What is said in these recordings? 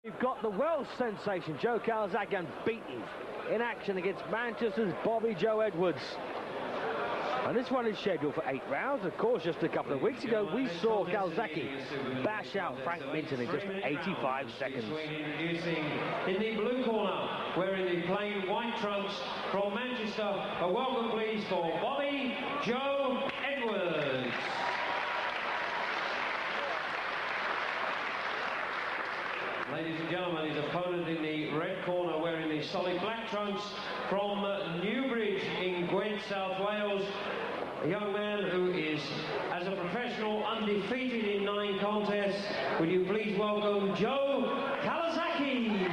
We've got the Welsh sensation, Joe Calzaghe, beaten in action against Manchester's Bobbie Joe Edwards. And this one is scheduled for 8 rounds. Of course, just a couple of weeks ago, we saw Calzaghe bash out Frank Minton in just 85 seconds. Introducing in the blue corner, wearing the plain white trunks from Manchester, a welcome please for Bobbie Joe Edwards. Ladies and gentlemen, his opponent in the red corner wearing the solid black trunks from Newbridge in Gwent, South Wales. A young man who is, as a professional, undefeated in 9 contests. Will you please welcome Joe Calzaghe.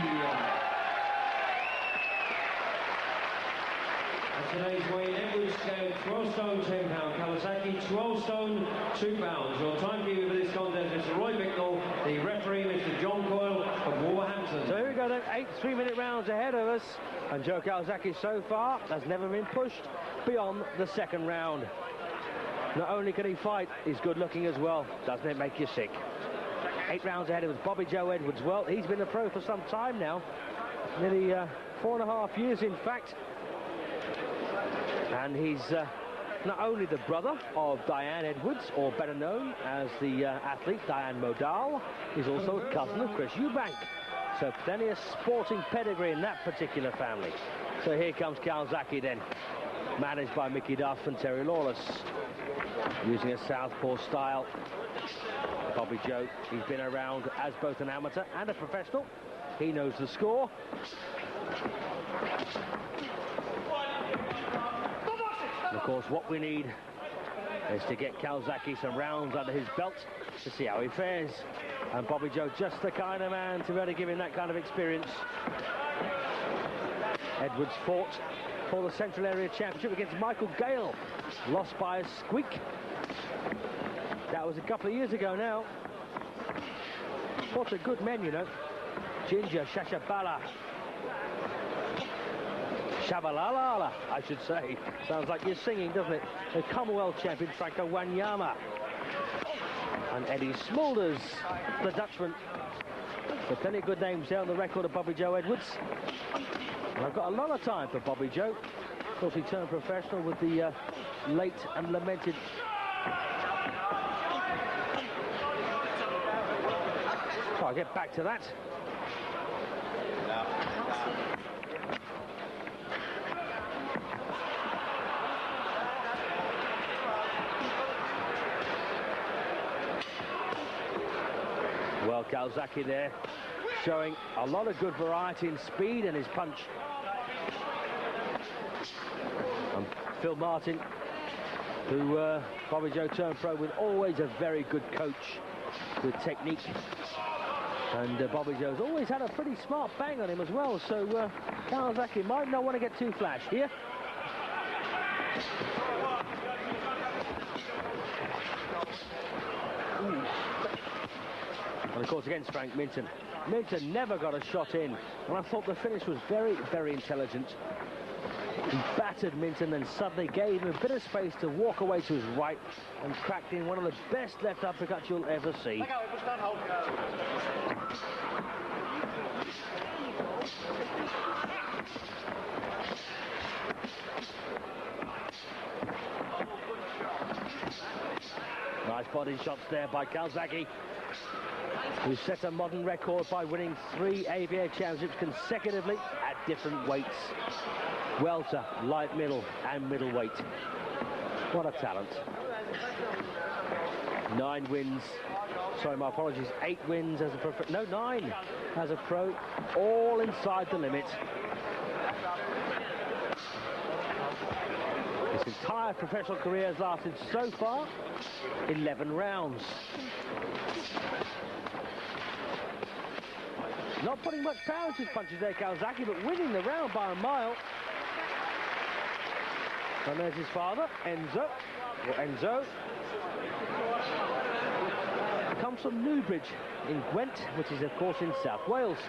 At today's weigh-in, Edwards scaled 12 stone 10 pound, Calzaghe 12 stone 2 pounds. Your timekeeper for this contest, Mr. Roy Bicknell, the referee, Mr. John Coyle of Wolverhampton. So here we go then, 8 3-minute rounds ahead of us, and Joe Calzaghe so far has never been pushed beyond the 2nd round. Not only can he fight, he's good looking as well. Doesn't it make you sick? 8 rounds ahead of us, Bobbie Joe Edwards. Well, he's been a pro for some time now, nearly 4.5 years in fact. And he's not only the brother of Diane Edwards, or better known as the athlete Diane Modal, he's also a cousin of Chris Eubank. So plenty of sporting pedigree in that particular family. So here comes Calzaghe then, managed by Mickey Duff and Terry Lawless, using a southpaw style. Bobbie Joe, he's been around as both an amateur and a professional. He knows the score. And of course, what we need is to get Calzaghe some rounds under his belt to see how he fares. And Bobbie Joe, just the kind of man to really give him that kind of experience. Edwards fought for the Central Area Championship against Michael Gale, lost by a squeak. That was a couple of years ago now. What a good men, you know. Ginger Shashabala. Shabalala, I should say. Sounds like you're singing, doesn't it? The Commonwealth champion, Franco Wanyama. And Eddie Smulders, the Dutchman. So plenty of good names there on the record of Bobbie Joe Edwards. And I've got a lot of time for Bobbie Joe. Of course, he turned professional with the late and lamented I'll get back to that. Well, Calzaghe there, showing a lot of good variety in speed and his punch. And Phil Martin, who Bobbie Joe turned pro with, always a very good coach with technique. And Bobbie Joe's always had a pretty smart bang on him as well, so Calzaghe might not want to get too flash here. And of course against Frank Minton. Minton never got a shot in, and I thought the finish was very, very intelligent. He battered Minton and suddenly gave him a bit of space to walk away to his right and cracked in one of the best left uppercuts you'll ever see. Nice body shots there by Calzaghe, who set a modern record by winning 3 AVA championships consecutively at different weights. Welter, light middle and middleweight. What a talent. 9 wins. Sorry, my apologies. 8 wins as a pro. No, 9 as a pro. All inside the limit. His entire professional career has lasted so far 11 rounds. Not putting much power into his punches there, Calzaghe, but winning the round by a mile. And there's his father, Enzo. Comes from Newbridge in Gwent, which is, of course, in South Wales.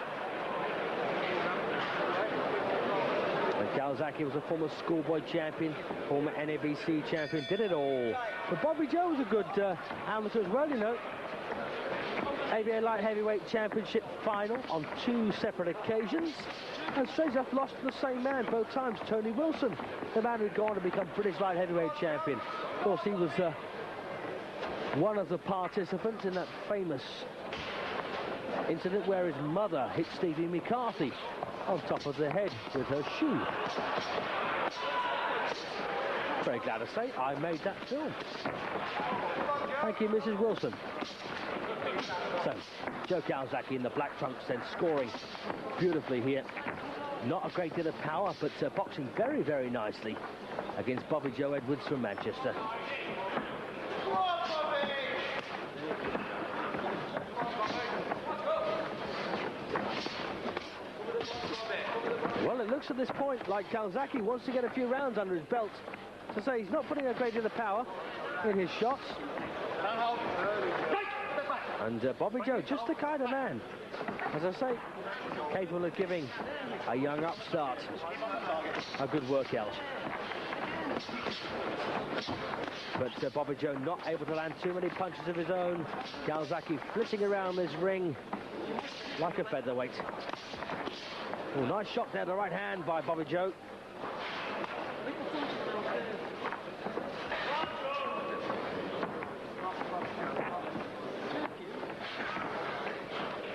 And Calzaghe was a former schoolboy champion, former NABC champion, did it all. But Bobbie Joe was a good amateur as well, you know. ABA Light Heavyweight Championship final on 2 separate occasions. And straight enough lost to the same man both times, Tony Wilson, the man who'd gone on to become British Light Heavyweight Champion. Of course, he was one of the participants in that famous incident where his mother hit Stevie McCarthy on top of the head with her shoe. Very glad to say I made that film. Thank you, Mrs. Wilson. So, Joe Calzaghe in the black trunks then scoring beautifully here. Not a great deal of power, but boxing very, very nicely against Bobbie Joe Edwards from Manchester. Well, it looks at this point like Calzaghe wants to get a few rounds under his belt. To say he's not putting a great deal of power in his shots. And Bobbie Joe, just the kind of man, as I say, capable of giving a young upstart a good workout. But Bobbie Joe not able to land too many punches of his own. Calzaghe flitting around this ring like a featherweight. Oh, nice shot there, the right hand by Bobbie Joe.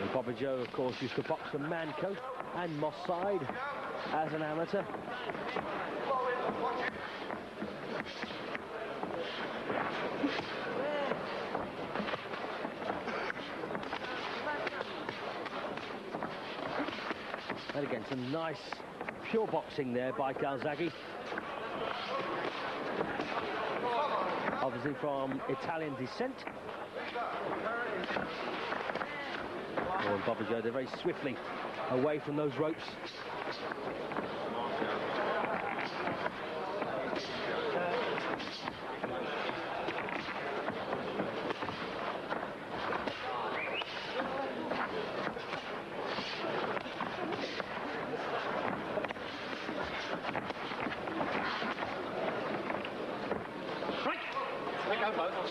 And Bobbie Joe, of course, used to box for Mancote and Moss Side as an amateur. And again, some nice pure boxing there by Calzaghe. Obviously from Italian descent. Oh, and Bobbie Joe, they're very swiftly away from those ropes.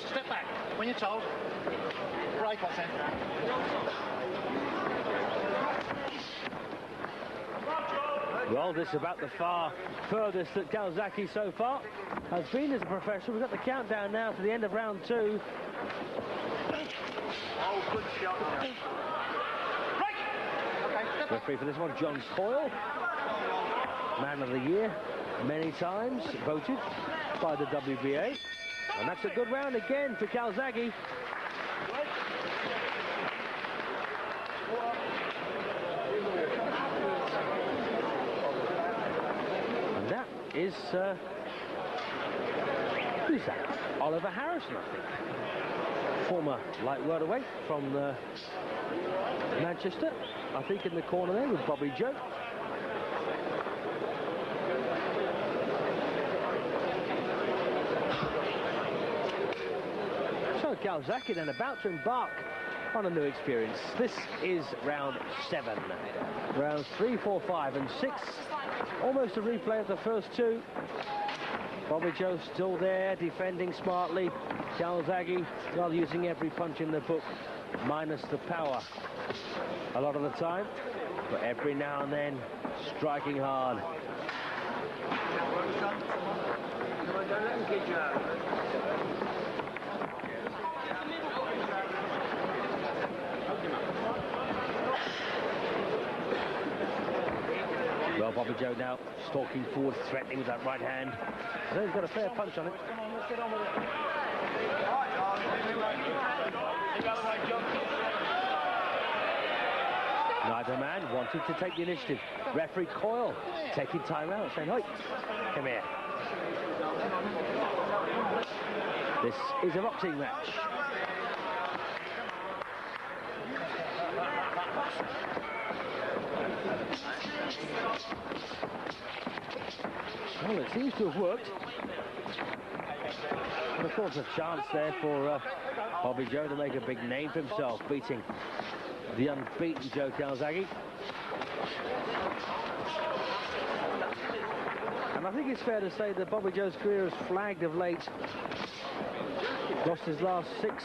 Step back when you're told. Break off then. Well, this is about the furthest that Calzaghe so far has been as a professional. We've got the countdown now to the end of round 2. Oh, good shot. Break! Okay, step back. Referee for this one, John Coyle. Man of the Year, many times voted by the WBA. And that's a good round again for Calzaghe. And that is, who's that? Oliver Harrison, I think. Former light welterweight from Manchester. I think in the corner there with Bobbie Joe. Calzaghe then about to embark on a new experience. This is round 7. Rounds 3, 4, 5 and 6. Almost a replay of the first 2. Bobbie Joe still there, defending smartly. Calzaghe, well, using every punch in the book, minus the power a lot of the time, but every now and then striking hard. Well, Bobbie Joe now stalking forward, threatening with that right hand. I know he's got a fair punch on it. Come on, let's get on with it. Neither man wanted to take the initiative. Referee Coyle taking time out, saying, "Oi, come here." This is a boxing match. Well, it seems to have worked. And of course, a chance there for Bobbie Joe to make a big name for himself, beating the unbeaten Joe Calzaghe. And I think it's fair to say that Bobbie Joe's career has flagged of late. Lost his last 6.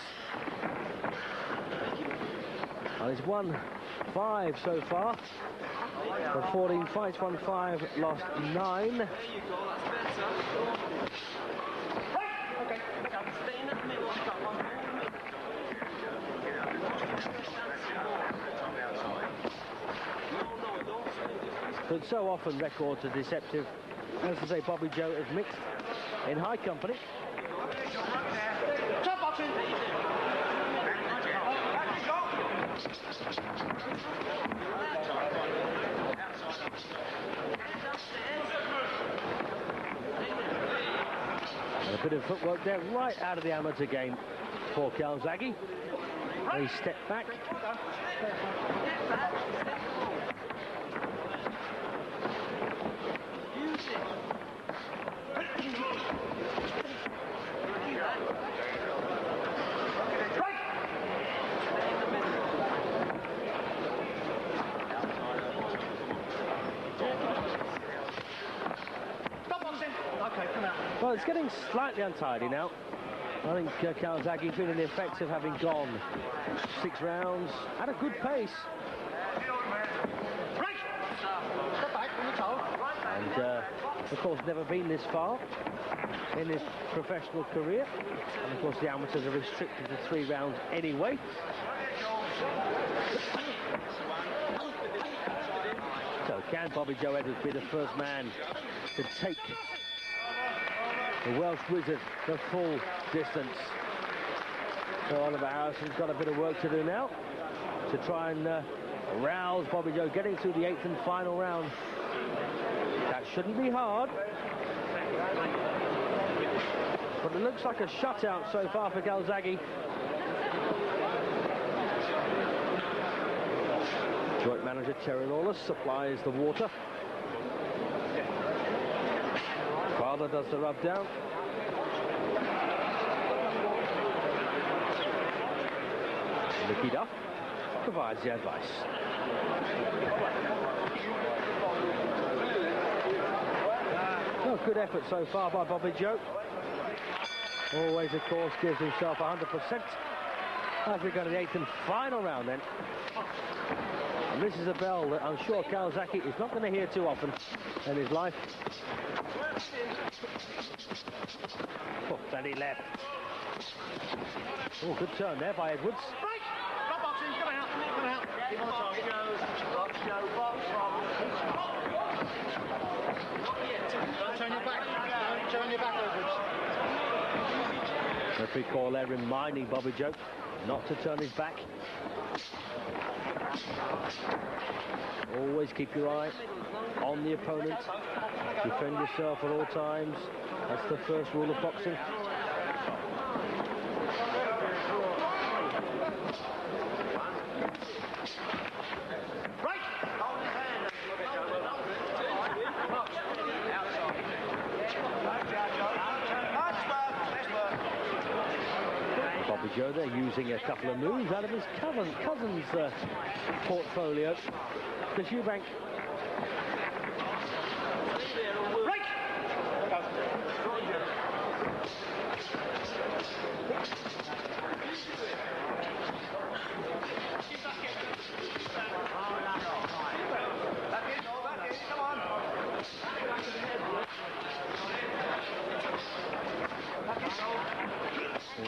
Well, he's won 5 so far. For 14 fights, won 5, lost 9. There you go, that's better. Okay, stay in the middle. But so often records are deceptive. As I say, Bobbie Joe is mixed in high company. Top boxing. And a bit of footwork there, right out of the amateur game for Calzaghe. He stepped back. Well, it's getting slightly untidy now. I think Calzaghe feeling the effects of having gone 6 rounds at a good pace. And, of course, never been this far in his professional career. And, of course, the amateurs are restricted to 3 rounds anyway. So can Bobbie Joe Edwards be the first man to take the Welsh Wizard the full distance? So Oliver Harrison's got a bit of work to do now to try and rouse Bobbie Joe, getting through the 8th and final round. That shouldn't be hard. But it looks like a shutout so far for Calzaghe. Joint manager Terry Lawless supplies the water. Father does the rub down. Nicky Duff provides the advice. Oh, good effort so far by Bobbie Joe. Always, of course, gives himself 100%. As we go to the 8th and final round then. And this is a bell that I'm sure Calzaghe is not going to hear too often in his life. Oh, plenty left. Oh, good turn there by Edwards. Right! Stop boxing, come out, come out. Keep on the target. Box, Joe, box, Don't turn your back. Don't turn your back, Edwards. Referee call there reminding Bobbie Joe not to turn his back. Always keep your eye on the opponent. Defend yourself at all times. That's the first rule of boxing. Bobbie Joe there using a couple of moves out of his cousin's portfolio. The Eubank.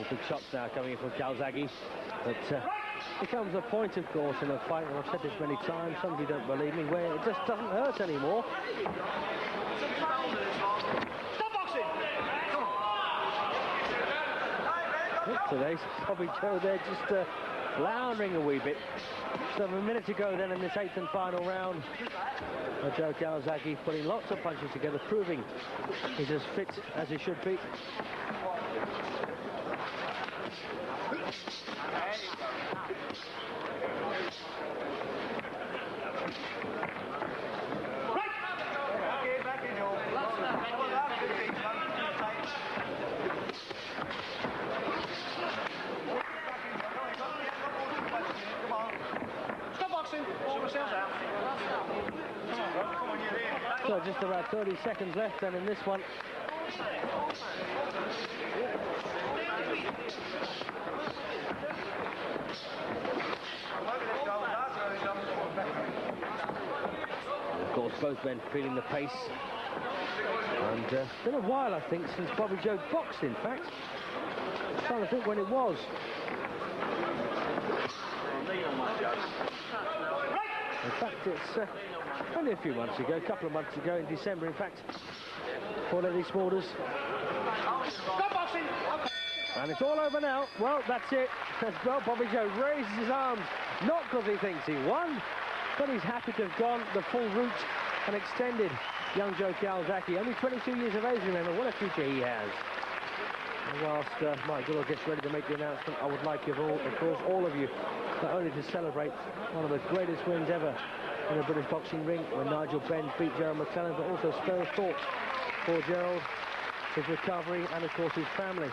Big shots now coming in from Calzaghe, but becomes a point, of course, in a fight, and I've said this many times, some of you don't believe me, where it just doesn't hurt anymore. Stop boxing! Today's Bobbie Joe there just floundering a wee bit. So a minute to go then in this 8th and final round. Joe Calzaghe putting lots of punches together, proving he's as fit as he should be. So just about 30 seconds left then in this one. Of course, both men feeling the pace. And it's been a while, I think, since Bobbie Joe boxed, in fact. I'm trying to think when it was. In fact, it's only a few months ago, a couple of months ago, in December, in fact, for Eddie Smauders. And it's all over now. Well, that's it. Well, Bobbie Joe raises his arms, not because he thinks he won, but he's happy to have gone the full route and extended young Joe Calzaghe. Only 22 years of age, remember. What a future he has. And whilst Mike Goodall gets ready to make the announcement, I would like you all, of course, all of you, not only to celebrate one of the greatest wins ever in a British boxing ring when Nigel Benn beat Gerald McClellan, but also spare thoughts for Gerald, his recovery, and of course his family.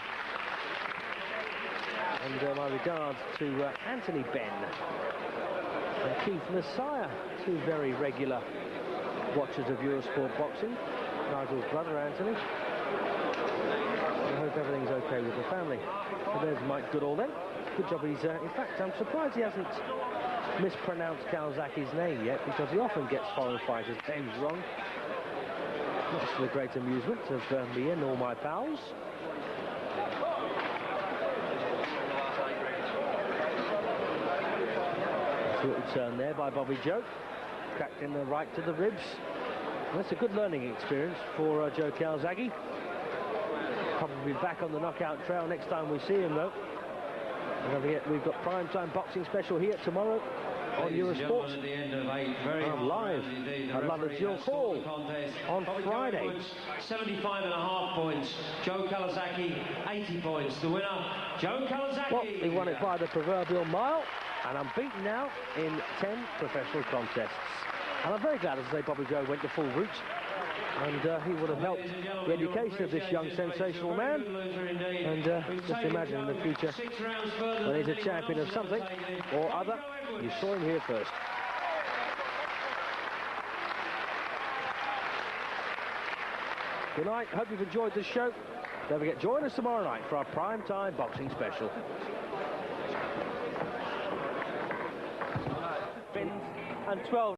And my regards to Anthony Benn and Keith Messiah, two very regular watchers of Eurosport boxing. Nigel's brother, Anthony. I hope everything's okay with the family. So there's Mike Goodall then. Good job he's... in fact, I'm surprised he hasn't mispronounced Calzaghe's name yet, because he often gets foreign fighters' names wrong. Not to the great amusement of me and all my pals. Little turn there by Bobbie Joe, cracked in the right to the ribs. And that's a good learning experience for Joe Calzaghe. Probably back on the knockout trail next time we see him, though. And don't forget, we've got primetime boxing special here tomorrow on Eurosport. At the end of 8, very live at London's Guildhall on Friday. 75.5 points. Joe Calzaghe, 80 points. The winner, Joe Calzaghe. Well, he won it by the proverbial mile, and unbeaten now in 10 professional contests. And I'm very glad, as I say, Bobbie Joe went the full route, and he would have helped the education of this young sensational man. And just imagine in the future, when he's a champion of something or other, you saw him here first. Good night, hope you've enjoyed this show. Don't forget, join us tomorrow night for our primetime boxing special. And 12.